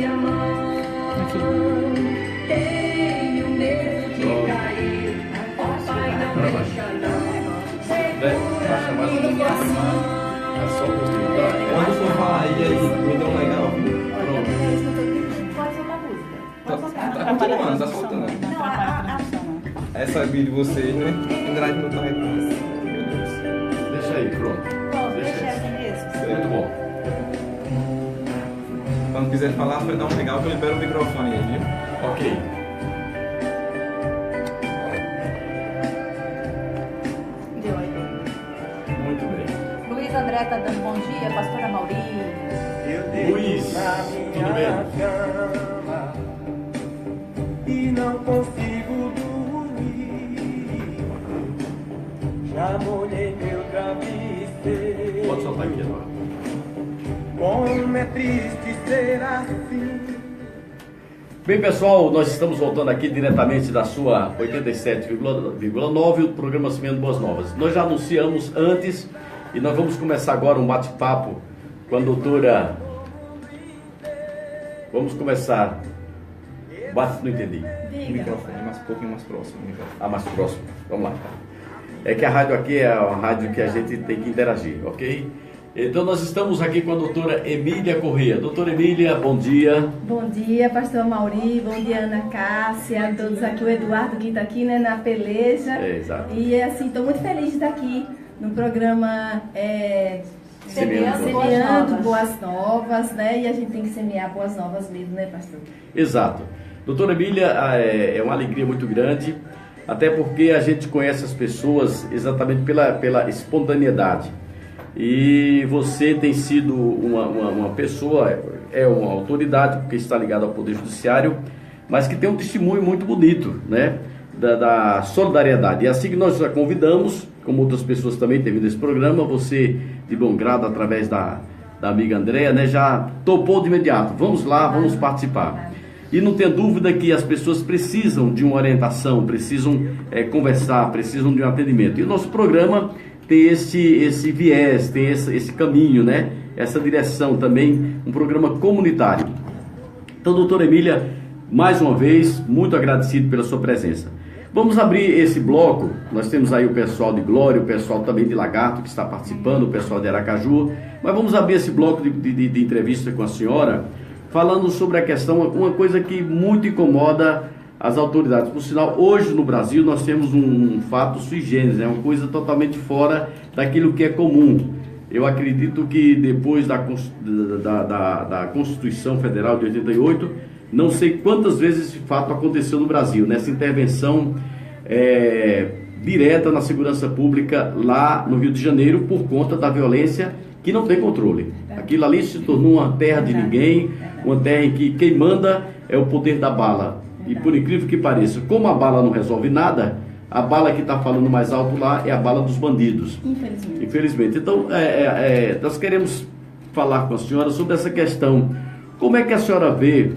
minha mão. Tenho medo de cair, papai não deixa não. Segura minha mão. É só um pouquinho, tá? Quando for falar aí, me deu um legal. Pode soltar a música. Tá continuando, tá soltando. Essa vídeo de vocês, né? Pendrive não tá repondo. Meu Deus. Deixa aí, pronto. Deixa mesmo. Muito bom. Quando quiser falar, vai dar um legal que eu libero o microfone aí, viu? Ok. Deu aí. Muito bem. Luiz André tá dando bom dia, pastora Mauri. Luiz, tudo bem? E não consigo dormir. Já molhei meu travesseiro. Pode soltar aqui agora. Como é triste ser assim. Bem, pessoal, nós estamos voltando aqui diretamente da sua 87,9, o programa Semeando Boas Novas. Nós já anunciamos antes e nós vamos começar agora um bate-papo com a doutora. Vamos começar. Não entendi. O microfone mais um pouquinho mais próximo. O microfone. Mais próximo. Vamos lá. É que a rádio aqui é uma rádio que a gente tem que interagir, ok? Então nós estamos aqui com a doutora Emília Corrêa. Doutora Emília, bom dia. Bom dia, pastor Mauri, bom dia, Ana Cássia, todos aqui, o Eduardo que está aqui, né, na peleja. Exato. E assim, estou muito feliz de estar aqui no programa Semeando Boas Novas, né? E a gente tem que semear boas novas mesmo, né, pastor? Exato. Doutora Emília, é uma alegria muito grande, até porque a gente conhece as pessoas exatamente pela espontaneidade. E você tem sido uma pessoa, é uma autoridade, porque está ligada ao Poder Judiciário, mas que tem um testemunho muito bonito, né? Da solidariedade. E assim que nós a convidamos, como outras pessoas também têm vindo esse programa, você, de bom grado, através da amiga Andréa, né, já topou de imediato. Vamos lá, vamos participar. E não tem dúvida que as pessoas precisam de uma orientação, precisam conversar, precisam de um atendimento. E o nosso programa tem esse viés, tem esse caminho, né? Essa direção também, um programa comunitário. Então, doutora Emília, mais uma vez, muito agradecido pela sua presença. Vamos abrir esse bloco. Nós temos aí o pessoal de Glória, o pessoal também de Lagarto que está participando, o pessoal de Aracaju. Mas vamos abrir esse bloco de entrevista com a senhora, falando sobre a questão, uma coisa que muito incomoda as autoridades. Por sinal, hoje no Brasil nós temos um fato sui generis, né? Uma coisa totalmente fora daquilo que é comum. Eu acredito que depois da Constituição Federal de 88, não sei quantas vezes esse fato aconteceu no Brasil, nessa intervenção direta na segurança pública lá no Rio de Janeiro, por conta da violência que não tem controle. Aquilo ali se tornou uma terra de ninguém, uma terra em que quem manda é o poder da bala. E por incrível que pareça, como a bala não resolve nada, a bala que está falando mais alto lá é a bala dos bandidos. Infelizmente. Então, nós queremos falar com a senhora sobre essa questão. Como é que a senhora vê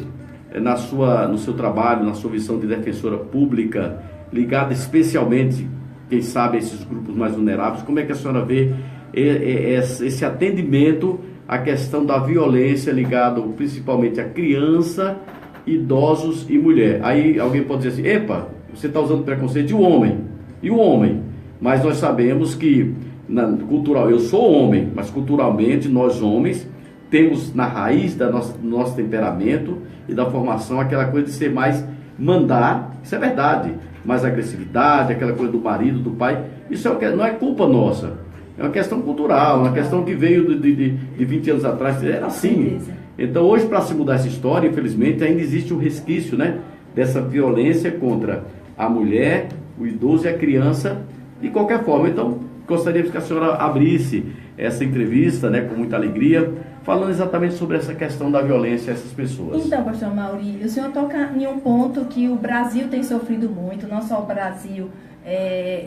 no seu trabalho, na sua visão de defensora pública, ligada especialmente, quem sabe, a esses grupos mais vulneráveis, como é que a senhora vê esse atendimento à questão da violência ligada principalmente à criança, idosos e mulher? Aí alguém pode dizer assim, epa, você está usando preconceito de homem. E o homem? Mas nós sabemos que, cultural, eu sou homem, mas culturalmente nós homens temos na raiz do nosso temperamento e da formação aquela coisa de ser mais mandar, isso é verdade, mais agressividade, aquela coisa do marido, do pai, isso não é culpa nossa, é uma questão cultural, uma questão que veio de 20 anos atrás, era assim. Então hoje, para se mudar essa história, infelizmente ainda existe um resquício, né, dessa violência contra a mulher, o idoso e a criança, de qualquer forma. Então gostaríamos que a senhora abrisse essa entrevista, né, com muita alegria, falando exatamente sobre essa questão da violência a essas pessoas. Então, pastor Mauri, o senhor toca em um ponto que o Brasil tem sofrido muito, não só o Brasil,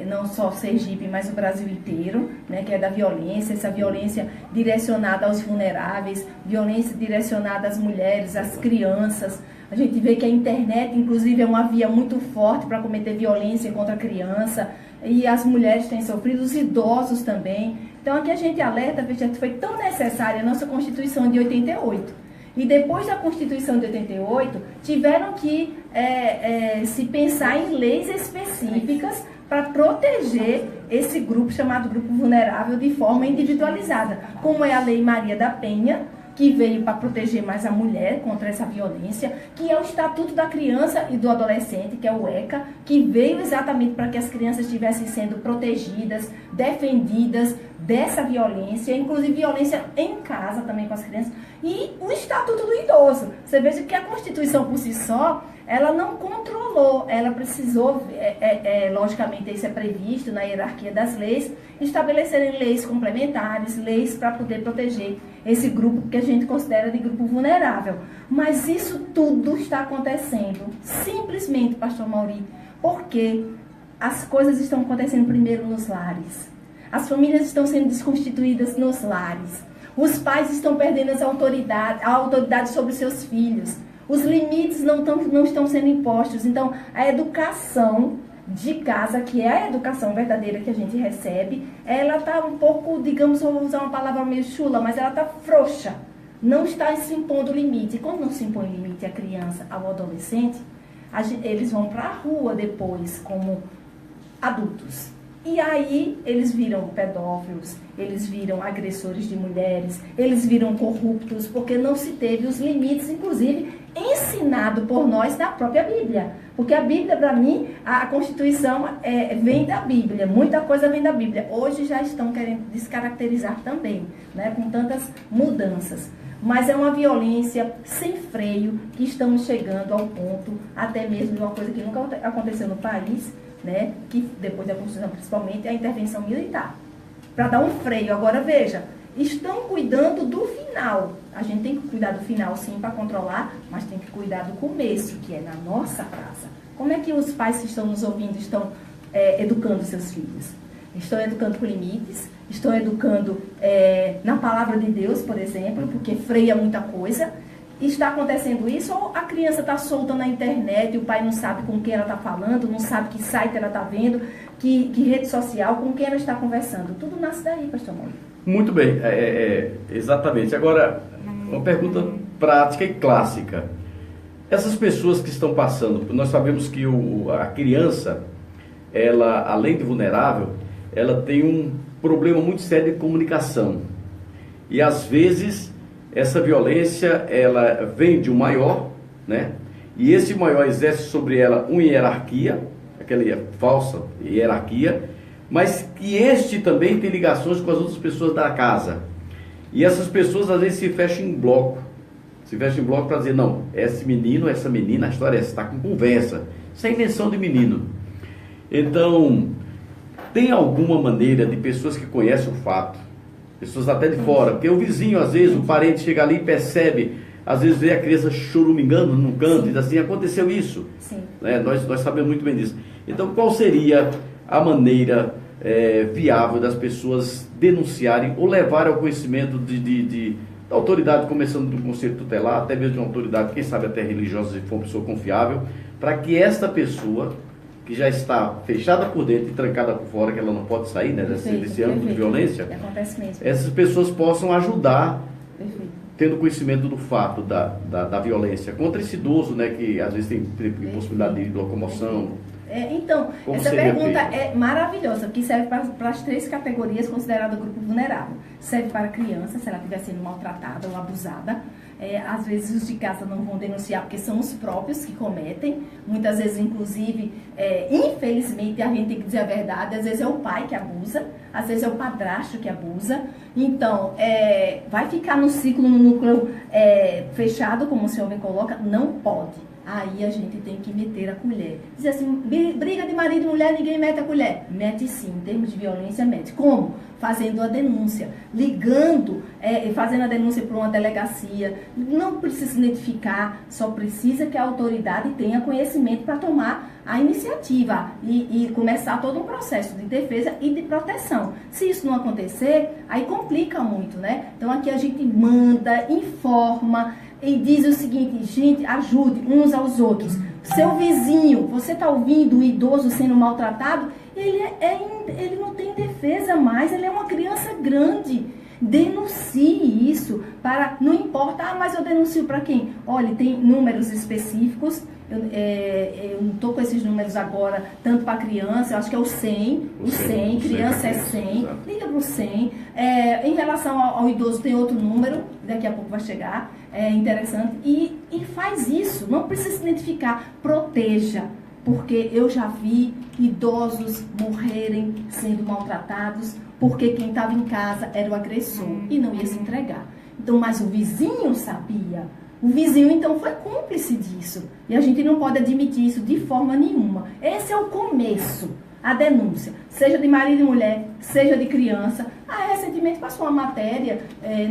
não só Sergipe, mas o Brasil inteiro, né, que é da violência, essa violência direcionada aos vulneráveis, violência direcionada às mulheres, às crianças. A gente vê que a internet, inclusive, é uma via muito forte para cometer violência contra a criança, e as mulheres têm sofrido, os idosos também. Então aqui a gente alerta, veja, foi tão necessária a nossa Constituição de 88. E depois da Constituição de 88, tiveram que se pensar em leis específicas para proteger esse grupo chamado grupo vulnerável de forma individualizada, como é a Lei Maria da Penha, que veio para proteger mais a mulher contra essa violência, que é o Estatuto da Criança e do Adolescente, que é o ECA, que veio exatamente para que as crianças estivessem sendo protegidas, defendidas dessa violência, inclusive violência em casa também com as crianças, e o Estatuto do Idoso. Você veja que a Constituição por si só, ela não controlou, ela precisou, logicamente isso é previsto na hierarquia das leis, estabelecerem leis complementares, leis para poder proteger esse grupo que a gente considera de grupo vulnerável. Mas isso tudo está acontecendo simplesmente, pastor Mauri, porque as coisas estão acontecendo primeiro nos lares. As famílias estão sendo desconstituídas nos lares. Os pais estão perdendo a autoridade sobre seus filhos. Os limites não estão sendo impostos. Então, a educação de casa, que é a educação verdadeira que a gente recebe, ela está um pouco, digamos, vou usar uma palavra meio chula, mas ela está frouxa. Não está se impondo limite. E quando não se impõe limite à criança, ao adolescente, eles vão para a rua depois, como adultos. E aí eles viram pedófilos, eles viram agressores de mulheres, eles viram corruptos, porque não se teve os limites, inclusive ensinado por nós na própria Bíblia. Porque a Bíblia, para mim, a Constituição vem da Bíblia, muita coisa vem da Bíblia. Hoje já estão querendo descaracterizar também, né, com tantas mudanças. Mas é uma violência sem freio que estamos chegando ao ponto, até mesmo de uma coisa que nunca aconteceu no país, né, que depois da Constituição principalmente, é a intervenção militar. Para dar um freio. Agora veja, estão cuidando do final. A gente tem que cuidar do final sim para controlar, mas tem que cuidar do começo, que é na nossa casa. Como é que os pais que estão nos ouvindo estão educando seus filhos? Estão educando com limites, estão educando na palavra de Deus, por exemplo, porque freia muita coisa. Está acontecendo isso, ou a criança está solta na internet e o pai não sabe com quem ela está falando, não sabe que site ela está vendo, que rede social, com quem ela está conversando. Tudo nasce daí, pastor Mauri. Muito bem, exatamente. Agora, uma pergunta prática e clássica. Essas pessoas que estão passando, nós sabemos que a criança, ela, além de vulnerável, ela tem um problema muito sério de comunicação. E às vezes essa violência, ela vem de um maior, né? E esse maior exerce sobre ela uma hierarquia, aquela falsa hierarquia, mas que este também tem ligações com as outras pessoas da casa. E essas pessoas às vezes se fecham em bloco. Se fecham em bloco para dizer, não, esse menino, essa menina, a história é essa, está com conversa. Isso é invenção de menino. Então, tem alguma maneira de pessoas que conhecem o fato, pessoas até de fora, porque o vizinho, às vezes, o parente chega ali e percebe, às vezes vê a criança chorumingando num canto, e diz assim, aconteceu isso. Sim. Né? Nós sabemos muito bem disso. Então, qual seria a maneira viável das pessoas denunciarem ou levarem ao conhecimento da autoridade, começando do conselho tutelar, até mesmo de uma autoridade, quem sabe até religiosa, se for uma pessoa confiável, para que esta pessoa, que já está fechada por dentro e trancada por fora, que ela não pode sair, né, desse âmbito de violência, acontece mesmo. Essas pessoas possam ajudar, Perfeito. tendo conhecimento do fato da violência contra esse idoso, né, que às vezes tem possibilidade de locomoção. Então, Como essa seria pergunta feito? é maravilhosa, que serve para as 3 categorias consideradas grupo vulnerável. Serve para a criança, se ela estiver sendo maltratada ou abusada. Às vezes os de casa não vão denunciar, porque são os próprios que cometem. Muitas vezes, inclusive, infelizmente, a gente tem que dizer a verdade, às vezes é o pai que abusa, às vezes é o padrasto que abusa. Então, vai ficar no ciclo, no núcleo fechado, como o senhor me coloca? Não pode. Aí a gente tem que meter a colher. Dizer assim, briga de marido e mulher, ninguém mete a colher. Mete sim, em termos de violência, mete. Como? Fazendo a denúncia, ligando, fazendo a denúncia para uma delegacia. Não precisa identificar, só precisa que a autoridade tenha conhecimento para tomar a iniciativa e começar todo um processo de defesa e de proteção. Se isso não acontecer, aí complica muito, né? Então aqui a gente manda, informa, e diz o seguinte, gente, ajude uns aos outros. Seu vizinho, você está ouvindo o idoso sendo maltratado? Ele não tem defesa mais, ele é uma criança grande. Denuncie isso para, não importa, mas eu denuncio para quem? Olha, tem números específicos, eu não estou com esses números agora, tanto para criança, eu acho que é o 100, criança é 100, liga para o 100. Em relação ao idoso tem outro número, daqui a pouco vai chegar, é interessante, e faz isso, não precisa se identificar, proteja. Porque eu já vi idosos morrerem sendo maltratados porque quem estava em casa era o agressor e não ia se entregar. Então, mas o vizinho sabia. O vizinho, então, foi cúmplice disso. E a gente não pode admitir isso de forma nenhuma. Esse é o começo, a denúncia. Seja de marido e mulher, seja de criança. Recentemente passou uma matéria,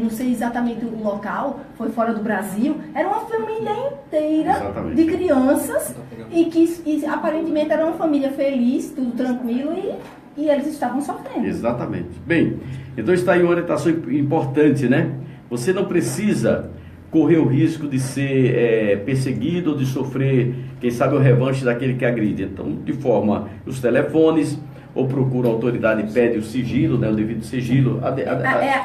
não sei exatamente o local, foi fora do Brasil. Era uma família inteira de crianças e aparentemente era uma família feliz, tudo tranquilo e eles estavam sofrendo. Exatamente. Bem, então está aí uma orientação importante, né? Você não precisa correr o risco de ser perseguido ou de sofrer, quem sabe, o revanche daquele que agride. Então, de forma, os telefones, ou procura a autoridade e pede o sigilo, né, o devido sigilo.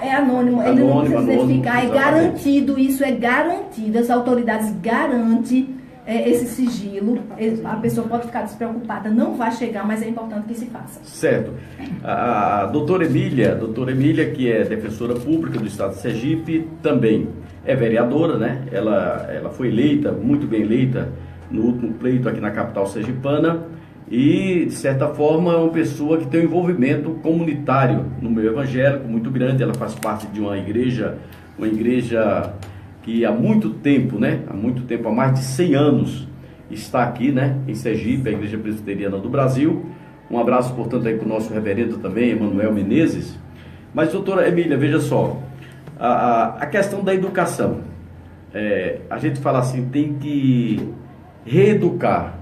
É anônimo, ele não precisa identificar, é garantido, isso é garantido, as autoridades garantem esse sigilo, a pessoa pode ficar despreocupada, não vai chegar, mas é importante que se faça. Certo. A doutora Emília, que é defensora pública do Estado de Sergipe, também é vereadora, né? Ela foi eleita, muito bem eleita, no último pleito aqui na capital sergipana, e, de certa forma, é uma pessoa que tem um envolvimento comunitário no meio evangélico muito grande. Ela faz parte de uma igreja que há muito tempo, né? Há mais de 100 anos, está aqui, né? Em Sergipe, a Igreja Presbiteriana do Brasil. Um abraço, portanto, aí para o nosso reverendo também, Emanuel Menezes. Mas, doutora Emília, veja só, a questão da educação. A gente fala assim, tem que reeducar.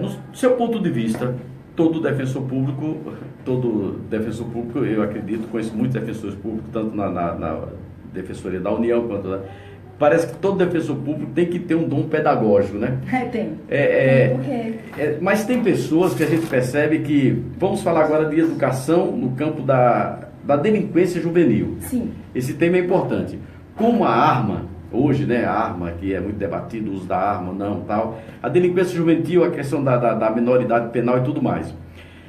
No seu ponto de vista, todo defensor público, eu acredito, conheço muitos defensores públicos, tanto na Defensoria da União quanto parece que todo defensor público tem que ter um dom pedagógico, né? Tem. Mas tem pessoas que a gente percebe que, vamos falar agora de educação no campo da delinquência juvenil. Sim. Esse tema é importante. Como a arma, hoje, né, a arma, que é muito debatido, o uso da arma, não, tal. A delinquência juvenil, a questão da minoridade penal e tudo mais.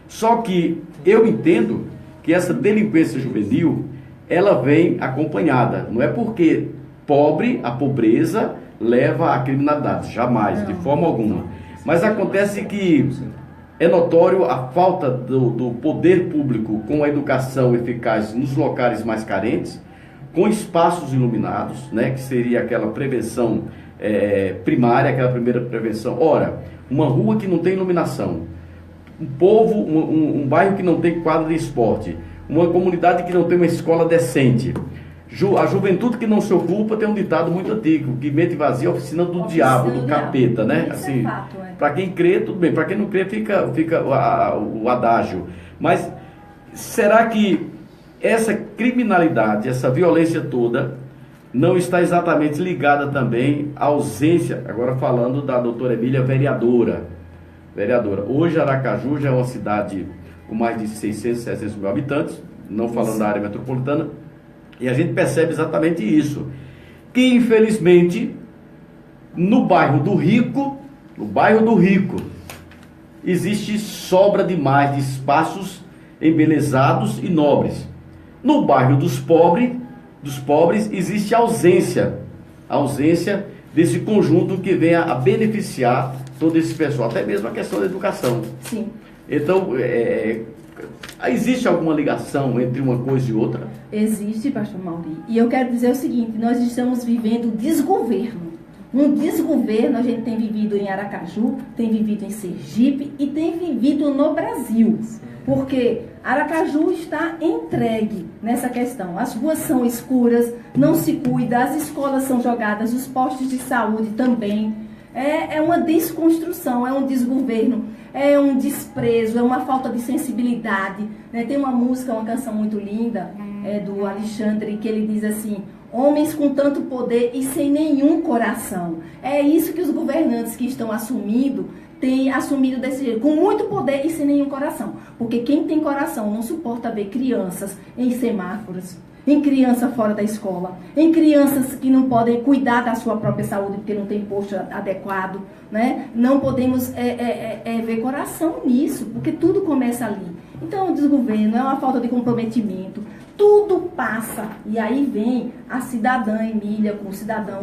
Só que eu entendo que essa delinquência juvenil, ela vem acompanhada. Não é porque a pobreza leva à criminalidade, jamais, não, de forma alguma. Mas acontece que é notório a falta do poder público com a educação eficaz nos locais mais carentes, com espaços iluminados, né, que seria aquela prevenção primária, aquela primeira prevenção. Ora, uma rua que não tem iluminação, um bairro que não tem quadra de esporte, uma comunidade que não tem uma escola decente, a juventude que não se ocupa, tem um ditado muito antigo, que mente vazia é a oficina do diabo, do capeta, né? Isso assim, é fato, para quem crê, tudo bem, para quem não crê, fica o adágio. Mas será que essa criminalidade, essa violência toda, não está exatamente ligada também à ausência, agora falando da doutora Emília, vereadora. Hoje Aracaju já é uma cidade com mais de 600, 700 mil habitantes, não falando da área metropolitana, e a gente percebe exatamente isso, que infelizmente no bairro do Rico, existe sobra demais de espaços embelezados e nobres. No bairro dos pobres existe ausência desse conjunto que venha a beneficiar todo esse pessoal, até mesmo a questão da educação. Sim. Então, existe alguma ligação entre uma coisa e outra? Existe, pastor Mauri. E eu quero dizer o seguinte, nós estamos vivendo desgoverno. Um desgoverno a gente tem vivido em Aracaju, tem vivido em Sergipe e tem vivido no Brasil. Porque Aracaju está entregue nessa questão. As ruas são escuras, não se cuida, as escolas são jogadas, os postos de saúde também. É uma desconstrução, é um desgoverno, é um desprezo, é uma falta de sensibilidade. Né? Tem uma música, uma canção muito linda, do Alexandre, que ele diz assim: homens com tanto poder e sem nenhum coração. É isso que os governantes que estão assumindo tem assumido desse jeito, com muito poder e sem nenhum coração. Porque quem tem coração não suporta ver crianças em semáforos, em crianças fora da escola, em crianças que não podem cuidar da sua própria saúde porque não tem posto adequado, né? Não podemos ver coração nisso, porque tudo começa ali. Então, o desgoverno é uma falta de comprometimento, tudo passa. E aí vem a cidadã Emília com o cidadão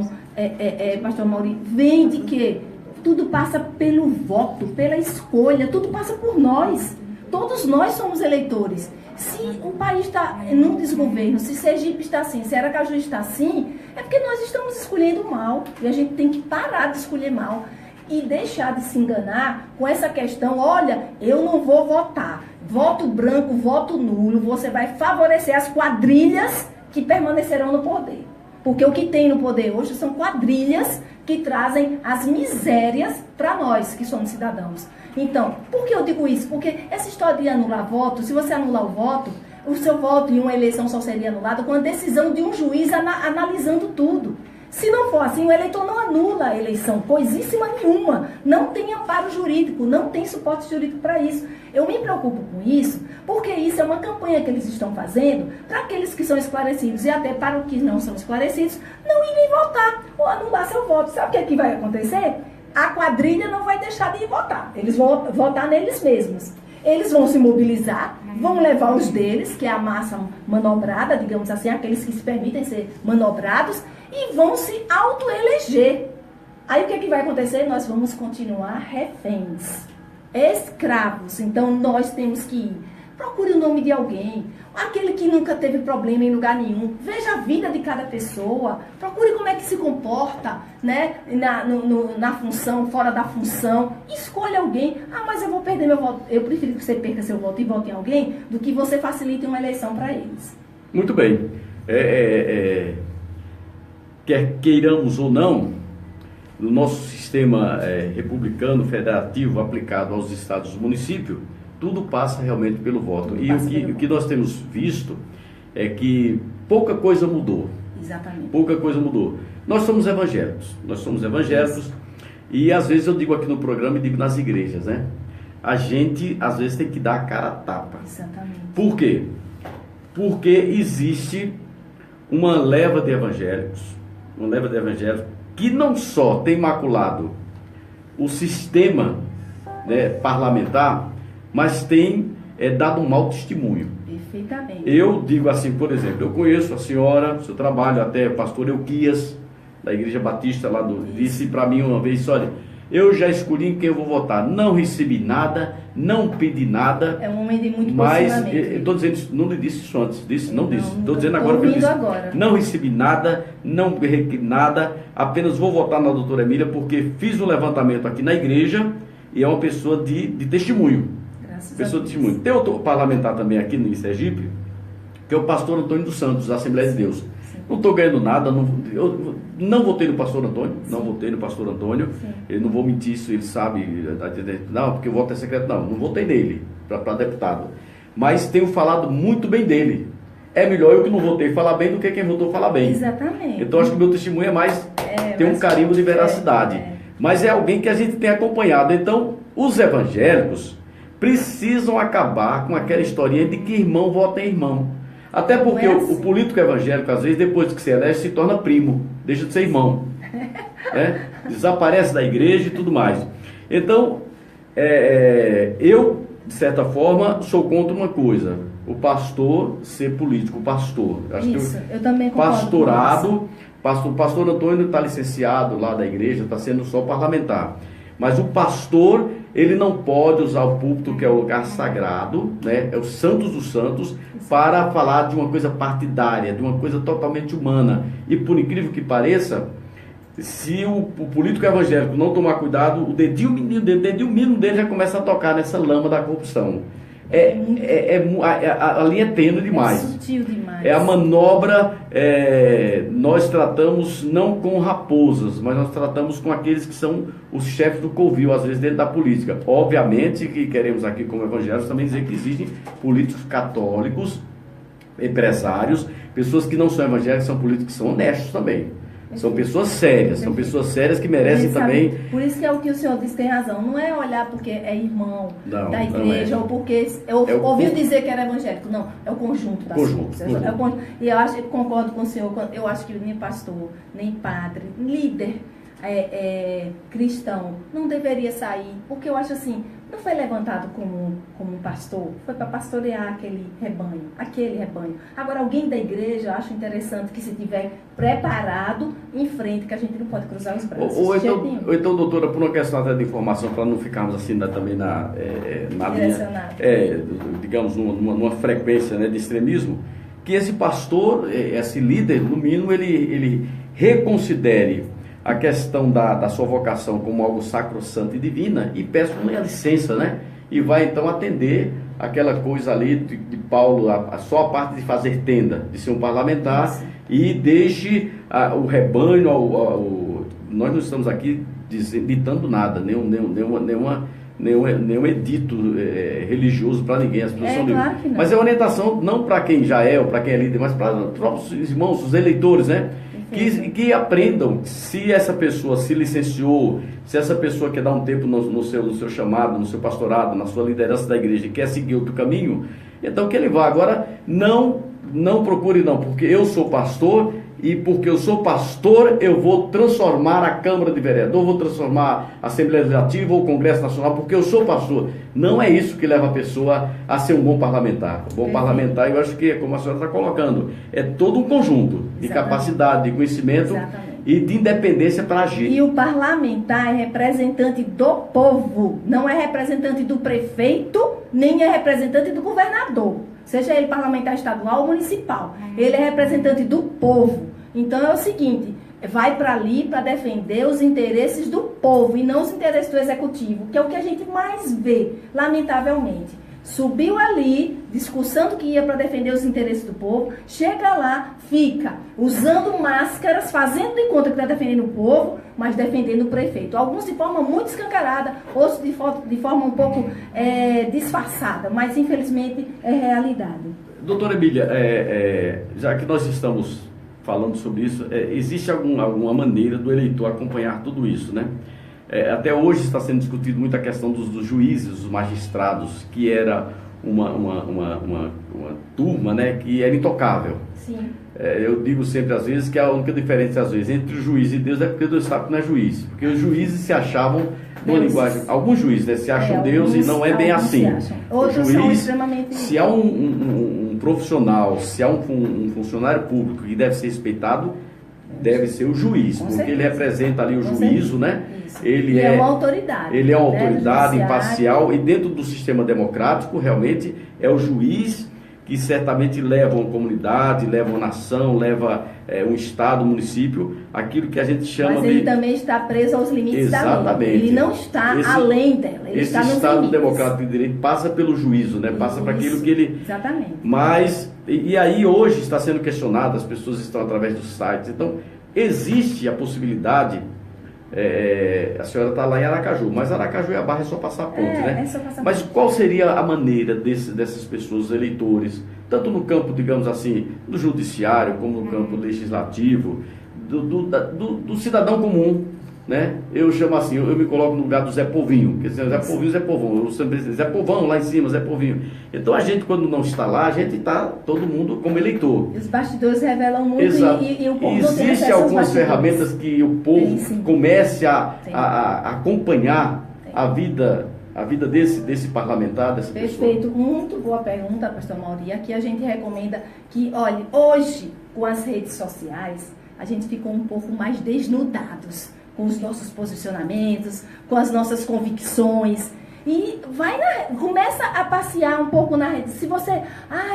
pastor Mauri, vem de quê? Tudo passa pelo voto, pela escolha, tudo passa por nós. Todos nós somos eleitores. Se o país está num desgoverno, se Sergipe está assim, se Aracaju está assim, é porque nós estamos escolhendo mal. E a gente tem que parar de escolher mal e deixar de se enganar com essa questão, olha, eu não vou votar. Voto branco, voto nulo, você vai favorecer as quadrilhas que permanecerão no poder. Porque o que tem no poder hoje são quadrilhas que trazem as misérias para nós, que somos cidadãos. Então, por que eu digo isso? Porque essa história de anular voto, se você anular o voto, o seu voto em uma eleição só seria anulado com a decisão de um juiz analisando tudo. Se não for assim, o eleitor não anula a eleição, coisíssima nenhuma. Não tem amparo jurídico, não tem suporte jurídico para isso. Eu me preocupo com isso, porque isso é uma campanha que eles estão fazendo para aqueles que são esclarecidos e até para os que não são esclarecidos não irem votar ou anular seu voto. Sabe o que vai acontecer? A quadrilha não vai deixar de ir votar. Eles vão votar neles mesmos. Eles vão se mobilizar, vão levar os deles, que é a massa manobrada, digamos assim, aqueles que se permitem ser manobrados, e vão se autoeleger. Aí o que vai acontecer? Nós vamos continuar reféns, escravos. Então nós temos que ir. Procure o nome de alguém, aquele que nunca teve problema em lugar nenhum. Veja a vida de cada pessoa. Procure como é que se comporta, né? Na função, fora da função. Escolha alguém. Ah, mas eu vou perder meu voto. Eu prefiro que você perca seu voto e vote em alguém do que você facilite uma eleição para eles. Muito bem. Quer queiramos ou não, no nosso sistema republicano federativo aplicado aos estados e municípios, tudo passa realmente pelo voto. E o que nós temos visto é que pouca coisa mudou. Exatamente. Pouca coisa mudou. Nós somos evangélicos. E às vezes eu digo aqui no programa e digo nas igrejas, né? A gente às vezes tem que dar a cara a tapa. Exatamente. Por quê? Porque existe uma leva de evangélicos que não só tem maculado o sistema, né, parlamentar, mas tem dado um mau testemunho. Perfeitamente. Eu digo assim, por exemplo, eu conheço a senhora, seu trabalho, até o pastor Euquias, da Igreja Batista lá disse para mim uma vez, olha, eu já escolhi em quem eu vou votar, não recebi nada, não pedi nada. É um momento de muito posicionamento. Mas, eu estou dizendo isso, não lhe disse isso antes, não disse, estou dizendo agora que eu disse, não recebi nada, não recebi nada, apenas vou votar na doutora Emília, porque fiz um levantamento aqui na igreja, e é uma pessoa de testemunho. Pessoa de testemunho. Tem outro parlamentar também aqui no Sergipe, que é o pastor Antônio dos Santos, da Assembleia de Deus. Sim. Não estou ganhando nada, eu não votei no pastor Antônio, eu não vou mentir isso, ele sabe, não, porque o voto é secreto, não votei nele, para deputado, mas tenho falado muito bem dele. É melhor eu que não votei falar bem do que quem votou falar bem. Exatamente. Então acho que o meu testemunho é mais, tem um carimbo de veracidade, mas é alguém que a gente tem acompanhado. Então, os evangélicos precisam acabar com aquela historinha de que irmão vota em irmão. Até porque o político evangélico, às vezes, depois que se elege, se torna primo, deixa de ser irmão. Desaparece da igreja e tudo mais. Então, eu, de certa forma, sou contra uma coisa: o pastor ser político, o pastor. Eu também concordo. Pastorado, o pastor Antônio está licenciado lá da igreja, está sendo só parlamentar. Mas o pastor, ele não pode usar o púlpito, que é o lugar sagrado, né? É o Santos dos Santos, para falar de uma coisa partidária, de uma coisa totalmente humana. E por incrível que pareça, se o político evangélico não tomar cuidado, o dedinho mínimo dele já começa a tocar nessa lama da corrupção. A linha é tênue demais. É sutil demais. É a manobra. Nós tratamos não com raposas, mas nós tratamos com aqueles que são os chefes do covil, às vezes dentro da política. Obviamente que queremos aqui, como evangélicos, também dizer que existem políticos católicos, empresários, pessoas que não são evangélicos, são políticos que são honestos também. São pessoas sérias, são pessoas sérias que merecem Ele sabe- também. Por isso que é o que o senhor disse, tem razão. Não é olhar porque é irmão Não, da não igreja é. ou porque É o ouviu conjunto. dizer que era evangélico. Não, é o conjunto das Conjunto, coisas. conjunto. É o conjunto. E eu acho, eu concordo com o senhor. Eu acho que nem pastor, nem padre, líder cristão não deveria sair, porque eu acho assim, não foi levantado como um pastor, foi para pastorear aquele rebanho. Agora, alguém da igreja, eu acho interessante que se tiver preparado, em frente, que a gente não pode cruzar os braços. Ou de jeito nenhum. então, doutora, por uma questão até de informação, para não ficarmos assim também na linha, Direcionado. digamos, numa frequência, né, de extremismo, que esse pastor, esse líder, no mínimo, ele reconsidere a questão da sua vocação como algo sacrossanto e divina e peça uma licença, né? E vai então atender aquela coisa ali de Paulo, só a parte de fazer tenda, de ser um parlamentar. Sim. E deixe o rebanho, nós não estamos aqui ditando nada, nenhum edito religioso para ninguém. As pessoas são claro que não. Mas é uma orientação não para quem já é ou para quem é líder, mas para os próprios irmãos, os eleitores, né? Que aprendam, se essa pessoa se licenciou, se essa pessoa quer dar um tempo no seu chamado, no seu pastorado, na sua liderança da igreja, quer seguir outro caminho, então que ele vá. Agora, não procure não, porque eu sou pastor e porque eu sou pastor eu vou transformar a Câmara de Vereador, vou transformar a Assembleia Legislativa ou o Congresso Nacional, porque eu sou pastor. Não é isso que leva a pessoa a ser um bom parlamentar. O bom parlamentar, eu acho que, como a senhora está colocando, é todo um conjunto de capacidade, de conhecimento e de independência para agir. E o parlamentar é representante do povo, não é representante do prefeito, nem é representante do governador. Seja ele parlamentar estadual ou municipal. Ele é representante do povo. Então é o seguinte, vai para ali para defender os interesses do povo e não os interesses do executivo, que é o que a gente mais vê, lamentavelmente. Subiu ali, discussando que ia para defender os interesses do povo, chega lá, fica usando máscaras, fazendo de conta que está defendendo o povo, mas defendendo o prefeito. Alguns de forma muito escancarada, outros de forma um pouco disfarçada, mas infelizmente é realidade. Doutora Emília, já que nós estamos falando sobre isso, existe alguma maneira do eleitor acompanhar tudo isso, né? Até hoje está sendo discutido muito a questão dos juízes, dos magistrados, que era uma turma, né, que era intocável. Sim. Eu digo sempre, às vezes, que a única diferença, às vezes, entre o juiz e Deus é porque Deus sabe que não é juiz. Porque os juízes se achavam, numa linguagem... Alguns juízes, né, se acham Deus e não é bem assim. Outros são extremamente... Se há um profissional, se há um funcionário público que deve ser respeitado, deve ser o juiz, porque ele representa ali o juízo, né? Ele é uma autoridade. Ele é uma autoridade imparcial e dentro do sistema democrático, realmente, é o juiz que certamente leva uma comunidade, leva uma nação, leva um estado, um município, aquilo que a gente chama de... Mas ele também está preso aos limites da lei. Ele não está além dela, ele está nos estado limites. democrático de direito passa pelo juízo, né? Passa para aquilo que ele... Exatamente. Mas, e aí hoje está sendo questionado, as pessoas estão através dos sites, então existe a possibilidade... a senhora está lá em Aracaju, mas Aracaju e a Barra é só passar a ponte, né? É só passar mas qual seria a maneira dessas pessoas, eleitores, tanto no campo, digamos assim, do judiciário, como no campo legislativo, do cidadão comum, né? Eu chamo assim, eu me coloco no lugar do Zé Povinho, quer dizer, Zé Povinho, Zé Povão, eu sempre digo, Zé Povão lá em cima, Zé Povinho. Então a gente, quando não está lá, a gente está, todo mundo como eleitor. Os bastidores revelam muito. Exato. E o povo não tem Existem acesso aos algumas bastidores. ferramentas que o povo comece a acompanhar a vida desse parlamentar, dessa Perfeito, pessoa. muito boa pergunta, pastor Mauri. Aqui a gente recomenda que, olha, hoje, com as redes sociais, a gente ficou um pouco mais desnudados com os nossos posicionamentos, com as nossas convicções. E começa a passear um pouco na rede. Se você,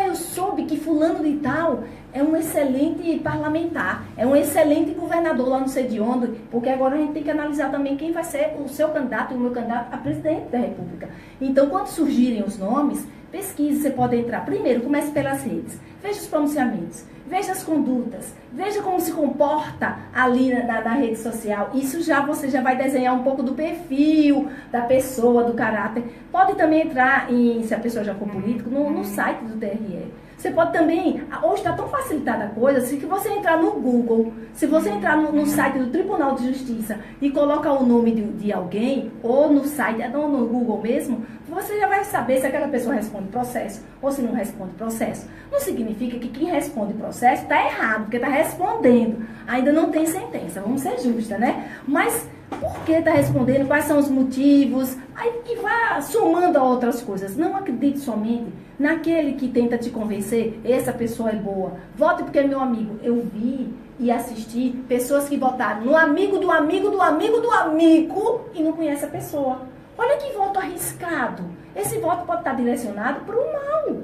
eu soube que fulano de tal é um excelente parlamentar, é um excelente governador lá não sei de onde, porque agora a gente tem que analisar também quem vai ser o seu candidato e o meu candidato a presidente da República. Então, quando surgirem os nomes, pesquise, você pode entrar. Primeiro, comece pelas redes, veja os pronunciamentos, veja as condutas, veja como se comporta ali na rede social. Isso você já vai desenhar um pouco do perfil da pessoa, do caráter. Pode também entrar, se a pessoa já for político, no site do TRE. Você pode também, hoje está tão facilitada a coisa, se você entrar no Google, se você entrar no site do Tribunal de Justiça e colocar o nome de alguém, ou no site, ou no Google mesmo, você já vai saber se aquela pessoa responde processo ou se não responde processo. Não significa que quem responde processo está errado, porque está respondendo. Ainda não tem sentença, vamos ser justas, né? Mas por que está respondendo? Quais são os motivos? Aí, e vá somando a outras coisas. Não acredite somente naquele que tenta te convencer, essa pessoa é boa. Vote porque é meu amigo. Eu vi e assisti pessoas que votaram no amigo do amigo do amigo do amigo e não conhece a pessoa. Olha que voto arriscado. Esse voto pode estar direcionado para o mal.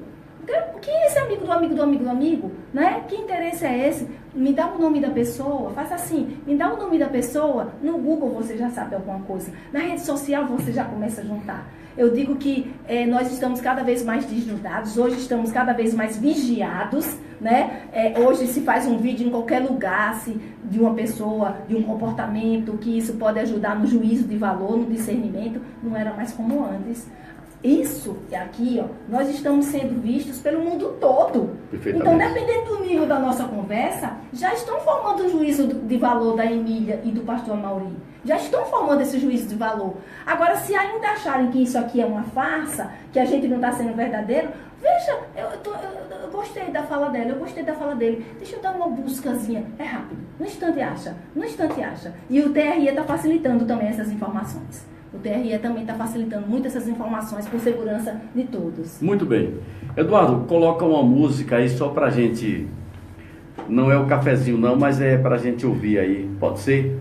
Quem é esse amigo do amigo do amigo do amigo? Né? Que interesse é esse? Me dá o nome da pessoa, faça assim, me dá o nome da pessoa, no Google você já sabe alguma coisa, na rede social você já começa a juntar. Eu digo que nós estamos cada vez mais desnudados, hoje estamos cada vez mais vigiados, né? Hoje se faz um vídeo em qualquer lugar de uma pessoa, de um comportamento, que isso pode ajudar no juízo de valor, no discernimento, não era mais como antes. Isso aqui, ó, nós estamos sendo vistos pelo mundo todo. Então, dependendo do nível da nossa conversa, já estão formando o juízo de valor da Emília e do pastor Mauri. Já estão formando esse juízo de valor. Agora, se ainda acharem que isso aqui é uma farsa, que a gente não está sendo verdadeiro, veja, eu gostei da fala dela, eu gostei da fala dele. Deixa eu dar uma buscazinha. É rápido. No instante acha. No instante acha. E o TRE está facilitando também essas informações. O TRE também está facilitando muito essas informações por segurança de todos. Muito bem. Eduardo, coloca uma música aí só pra gente. Não é o cafezinho não, mas é pra gente ouvir aí. Pode ser?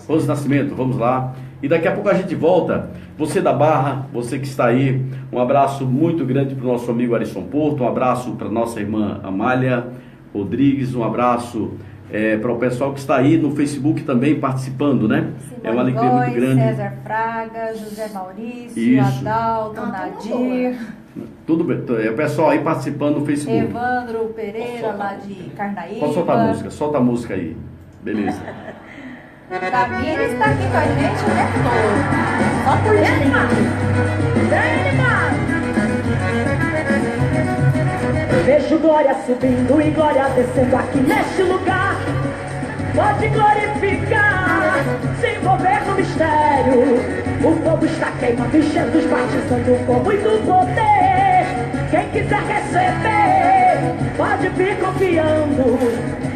Rose Nascimento, vamos lá. E daqui a pouco a gente volta. Você da Barra, você que está aí, um abraço muito grande para o nosso amigo Arisson Porto, um abraço para nossa irmã Amália Rodrigues, um abraço para o pessoal que está aí no Facebook também participando, né? Simone É uma alegria Góes, muito grande. César Fraga, José Maurício, Isso. Adalto, Nadir, Tudo bem, é o pessoal aí participando no Facebook. Evandro Pereira, lá de Carnaíba. Pode soltar a música, solta a música aí. Beleza. Tamires está aqui com a gente o tempo todo. Só por Vejo glória subindo e glória descendo aqui neste lugar. Pode glorificar, se envolver no mistério. O fogo está queimando e Jesus batizando com muito poder. Quem quiser receber, pode vir confiando.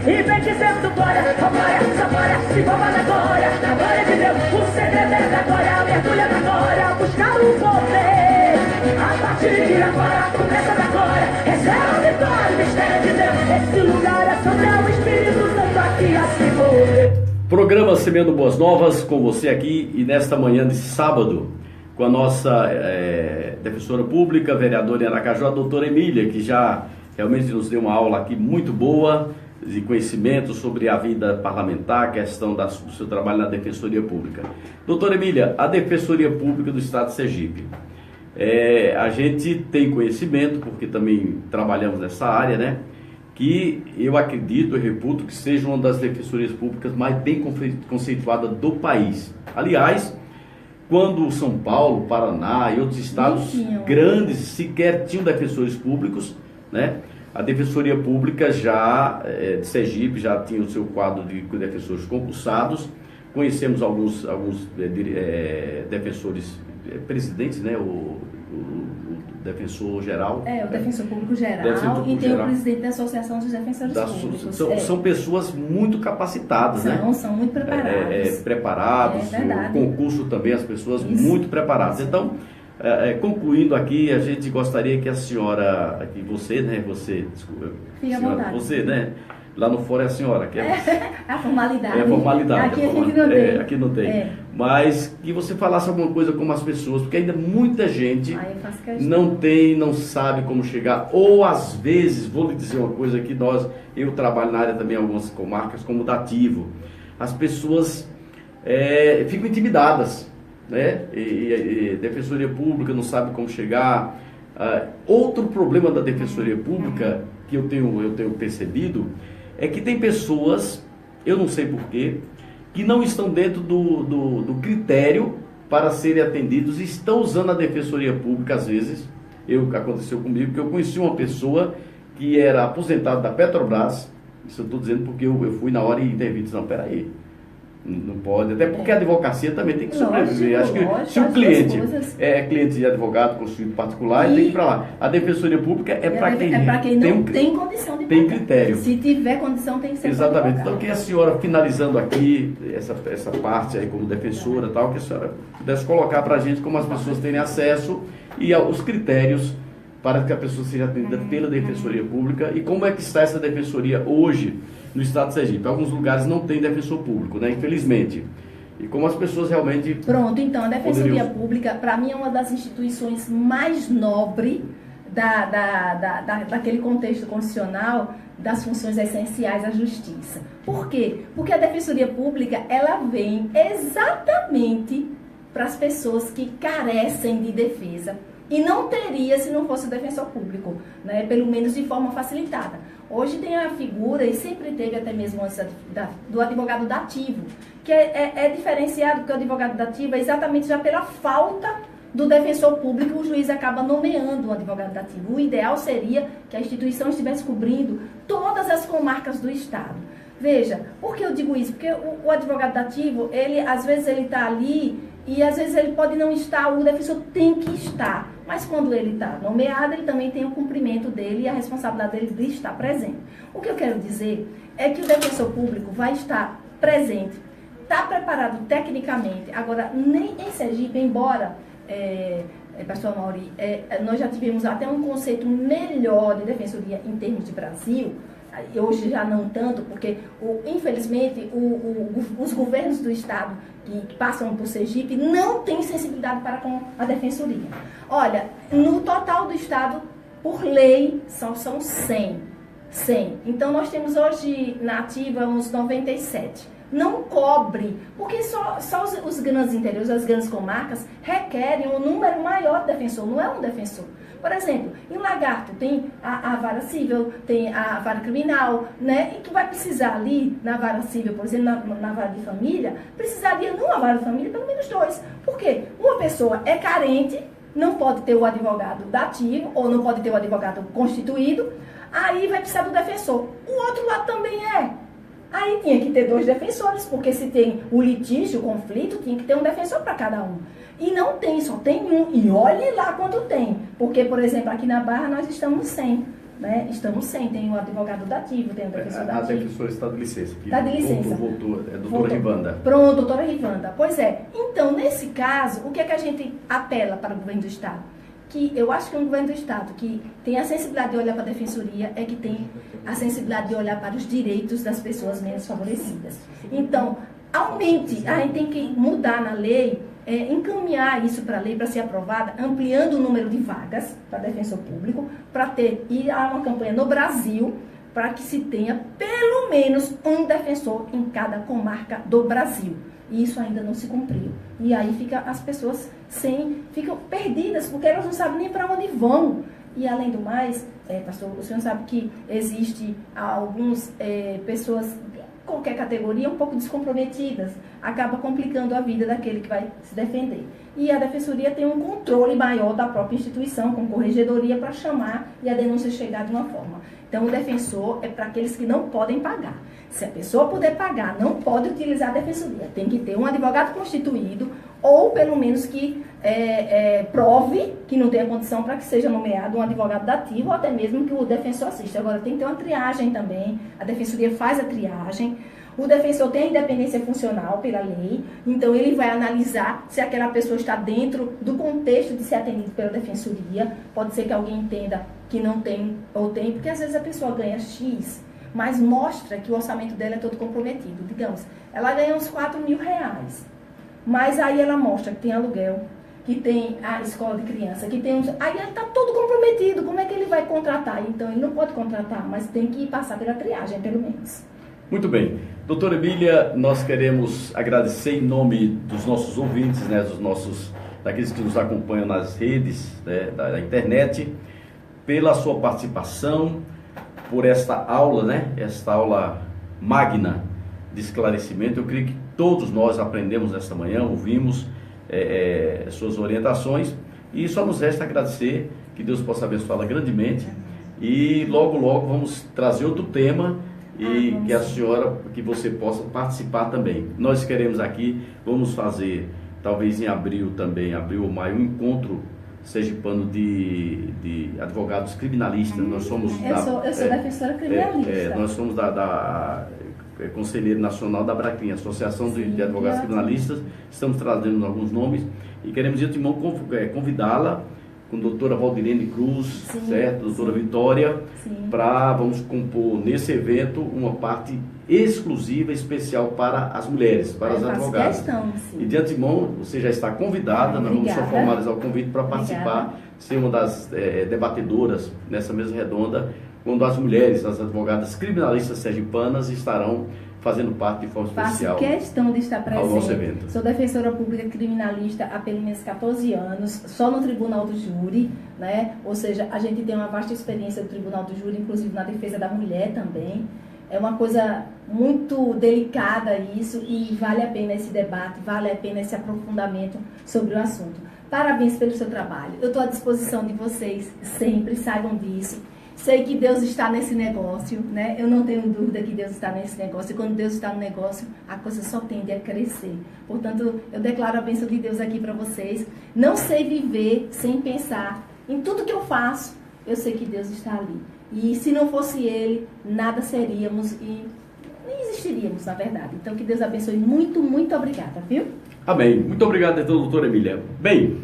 E vem dizendo glória, oh glória, só glória, se envolva na glória de Deus. O segredo é da glória, mergulha na glória, buscar o poder. A partir de agora, a promessa da glória, recebe a vitória, o mistério de Deus. Esse lugar é sobre o Espírito Santo aqui a se mover. Programa Semeando Boas Novas com você aqui e nesta manhã de sábado com a nossa defensora pública, vereadora em Aracaju, a doutora Emília, que já realmente nos deu uma aula aqui muito boa de conhecimento sobre a vida parlamentar, a questão do seu trabalho na Defensoria Pública. Doutora Emília, a Defensoria Pública do Estado de Sergipe. A gente tem conhecimento, porque também trabalhamos nessa área, né? Que eu acredito e reputo que seja uma das defensorias públicas mais bem conceituadas do país. Aliás, quando São Paulo, Paraná e outros estados grandes sequer tinham defensores públicos, né? A Defensoria Pública de Sergipe já tinha o seu quadro de defensores concursados. Conhecemos alguns defensores, presidentes, né? O defensor geral. O defensor público geral, público e tem geral. o presidente da Associação dos Defensores Públicos. São pessoas muito capacitadas, né? São muito preparadas. Preparados, verdade. o concurso também, as pessoas muito preparadas. Então, concluindo aqui, a gente gostaria que a senhora, que você, né? Desculpa, Fique à senhora, vontade. você, né? Lá no fora é a senhora, que é A formalidade. a formalidade. Aqui a gente não tem. Aqui não tem. Mas que você falasse alguma coisa como as pessoas, porque ainda muita gente Aí eu faço questão. não sabe como chegar, ou às vezes, vou lhe dizer uma coisa que eu trabalho na área também em algumas comarcas como dativo, as pessoas ficam intimidadas, né? E Defensoria Pública não sabe como chegar. Outro problema da Defensoria Pública que eu tenho percebido é que tem pessoas, eu não sei porquê, que não estão dentro do critério para serem atendidos e estão usando a Defensoria Pública às vezes. Aconteceu comigo que eu conheci uma pessoa que era aposentado da Petrobras. Isso eu estou dizendo porque eu fui na hora e intervi, disse, não, peraí, não pode, até porque a advocacia também tem que sobreviver. Acho que se o cliente é cliente de advogado constituído particular, ele tem que ir para lá. A defensoria pública é para quem não tem condição de tem pagar. critério. Se tiver condição, tem que ser Exatamente. Então, que a senhora, finalizando aqui essa parte aí como defensora, tal, que a senhora pudesse colocar para a gente como as pessoas terem acesso e aos critérios para que a pessoa seja atendida pela defensoria pública e como é que está essa defensoria hoje no estado de Sergipe. Alguns lugares não tem defensor público, né? Infelizmente. E como as pessoas realmente... Pronto, então, a Defensoria Pública, para mim, é uma das instituições mais nobres daquele contexto constitucional das funções essenciais à justiça. Por quê? Porque a Defensoria Pública, ela vem exatamente para as pessoas que carecem de defesa. E não teria se não fosse o defensor público, né? Pelo menos de forma facilitada. Hoje tem a figura, e sempre teve até mesmo antes do advogado dativo, que é diferenciado, porque o advogado dativo é exatamente já pela falta do defensor público, o juiz acaba nomeando o advogado dativo. O ideal seria que a instituição estivesse cobrindo todas as comarcas do Estado. Veja, por que eu digo isso? Porque o advogado dativo, ele, às vezes ele está ali e às vezes ele pode não estar, o defensor tem que estar. Mas quando ele está nomeado, ele também tem o cumprimento dele e a responsabilidade dele de estar presente. O que eu quero dizer é que o defensor público vai estar presente, está preparado tecnicamente. Agora, nem em Sergipe, embora, pastor Mauri, nós já tivemos até um conceito melhor de defensoria em termos de Brasil. Hoje já não tanto, porque infelizmente os governos do Estado que passam por Sergipe não têm sensibilidade para com a defensoria. Olha, no total do Estado, por lei, são 100. Então nós temos hoje na ativa uns 97. Não cobre, porque só os grandes interiores, as grandes comarcas, requerem um número maior de defensor, não é um defensor. Por exemplo, em Lagarto tem a vara civil, tem a vara criminal, né? E que vai precisar ali, na vara civil, por exemplo, na vara de família, precisaria numa vara de família pelo menos 2. Por quê? Uma pessoa é carente, não pode ter o advogado dativo, ou não pode ter o advogado constituído, aí vai precisar do defensor. O outro lado também é. Aí tinha que ter 2 defensores, porque se tem o litígio, o conflito, tinha que ter um defensor para cada um. E não tem, só tem um. E olhe lá quanto tem. Porque, por exemplo, aqui na Barra nós estamos 100. Né? Estamos 100. Tem o advogado dativo, tem o defensor dativo. A defensora está de licença. Está de licença. Voltou, doutora Rivanda. Pronto, doutora Rivanda. Pois é. Então, nesse caso, o que é que a gente apela para o governo do Estado? Que eu acho que um governo do Estado que tem a sensibilidade de olhar para a defensoria é que tem a sensibilidade de olhar para os direitos das pessoas menos favorecidas. Então, aumente, a gente tem que mudar na lei, encaminhar isso para a lei para ser aprovada, ampliando o número de vagas para defensor público, para ir a uma campanha no Brasil, para que se tenha pelo menos um defensor em cada comarca do Brasil. E isso ainda não se cumpriu. E aí as pessoas ficam perdidas, porque elas não sabem nem para onde vão. E além do mais, pastor, o senhor sabe que existe algumas pessoas de qualquer categoria um pouco descomprometidas. Acaba complicando a vida daquele que vai se defender. E a defensoria tem um controle maior da própria instituição, com corregedoria para chamar e a denúncia chegar de uma forma. Então, o defensor é para aqueles que não podem pagar. Se a pessoa puder pagar, não pode utilizar a defensoria. Tem que ter um advogado constituído ou, pelo menos, que prove que não tem a condição para que seja nomeado um advogado dativo ou até mesmo que o defensor assista. Agora, tem que ter uma triagem também. A defensoria faz a triagem. O defensor tem a independência funcional pela lei, então ele vai analisar se aquela pessoa está dentro do contexto de ser atendido pela defensoria. Pode ser que alguém entenda que não tem ou tem, porque às vezes a pessoa ganha X, mas mostra que o orçamento dela é todo comprometido. Digamos, ela ganha uns R$4.000, mas aí ela mostra que tem aluguel, que tem a escola de criança, que tem aí ele está todo comprometido. Como é que ele vai contratar? Então ele não pode contratar, mas tem que passar pela triagem, pelo menos. Muito bem. Doutora Emília, nós queremos agradecer em nome dos nossos ouvintes, né, daqueles que nos acompanham nas redes, né, da internet, pela sua participação, por esta aula, né, esta aula magna de esclarecimento. Eu creio que todos nós aprendemos nesta manhã, ouvimos suas orientações e só nos resta agradecer, que Deus possa abençoá-la grandemente E logo vamos trazer outro tema e vamos. que a senhora, que você possa participar também. Nós queremos aqui, vamos fazer, talvez em abril também, abril ou maio, um encontro sergipano de advogados criminalistas. Nós somos Eu sou defensora criminalista. nós somos da Conselheiro Nacional da Bracrim, Associação de Advogados Criminalistas. Estamos trazendo alguns nomes e queremos de antemão convidá-la com a doutora Valdirene Cruz, certo? Doutora Vitória, para vamos compor nesse evento uma parte exclusiva, especial para as mulheres, para as advogadas. Questão, e de antemão, você já está convidada, nós vamos só formalizar o convite para participar, ser uma das debatedoras nessa mesa redonda, quando as mulheres, as advogadas criminalistas sergipanas estarão fazendo parte de forma especial. Faço questão de estar presente. Ao nosso evento. Sou defensora pública criminalista há pelo menos 14 anos, só no Tribunal do Júri, né? Ou seja, a gente tem uma vasta experiência do Tribunal do Júri, inclusive na defesa da mulher também. É uma coisa muito delicada isso e vale a pena esse debate, vale a pena esse aprofundamento sobre o assunto. Parabéns pelo seu trabalho. Eu estou à disposição de vocês, sempre, saibam disso. Sei que Deus está nesse negócio, né? Eu não tenho dúvida que Deus está nesse negócio. E quando Deus está no negócio, a coisa só tende a crescer. Portanto, eu declaro a bênção de Deus aqui para vocês. Não sei viver sem pensar em tudo que eu faço. Eu sei que Deus está ali. E se não fosse Ele, nada seríamos e nem existiríamos, na verdade. Então, que Deus abençoe. Muito, muito obrigada, viu? Amém. Muito obrigado, então, doutora Emília. Bem,